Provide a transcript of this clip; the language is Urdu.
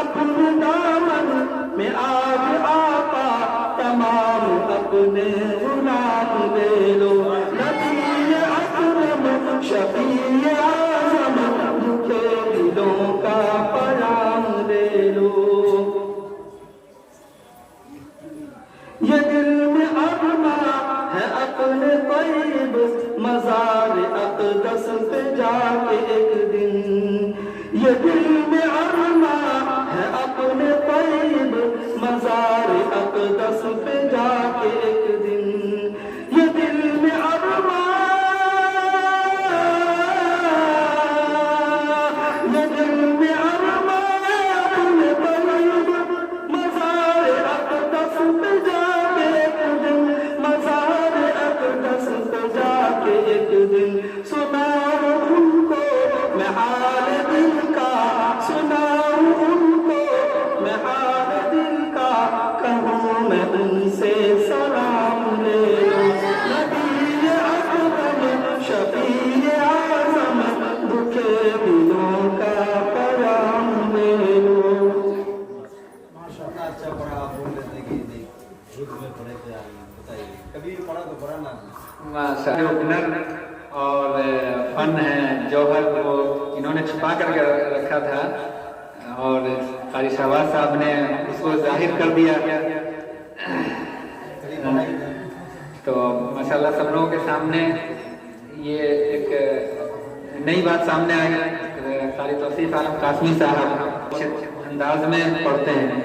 اپنے دامن میں آج آقا تمام اپنے غلام لے لو، نبی اکرم شفیع اعظم دکھے دلوں کا پیام لے لو۔ یہ دل میں ارما ہے اپنے طیب مزار اقدس پہ جا کے ایک دن، یہ دل میں ارما ہے اپنے طیب مزار اقدس پہ جا کے ایک دن، یہ دل میں ارما، یہ دل میں ارما ہے اپنے طیب مزار اقدس پہ جا کے ایک دن، مزار اقدس پہ جا کے ایک دن سناؤ ان کو میں حال دل کا، سناؤ ان کو میں حال دل کا، کہوں میں ان سے سلام لے لو، نبی اکرم شفیع اعظم دکھے دلوں کا پیام لے لو۔ اتنا اچھا پڑھا آپ بول لیتے کہ نہیں جھوٹ میں پڑھے تھے آپ، بتائیے کبھی پڑھا تو پڑھا نا۔ ہنر اور فن ہے جوہر وہ انہوں نے چھپا کر کے رکھا تھا، اور قاری شہباز صاحب نے اس کو ظاہر کر دیا، تو ماشاءاللہ سب لوگوں کے سامنے یہ ایک نئی بات سامنے آئی۔ قاری توصیف عالم قاسمی صاحب انداز میں پڑھتے ہیں۔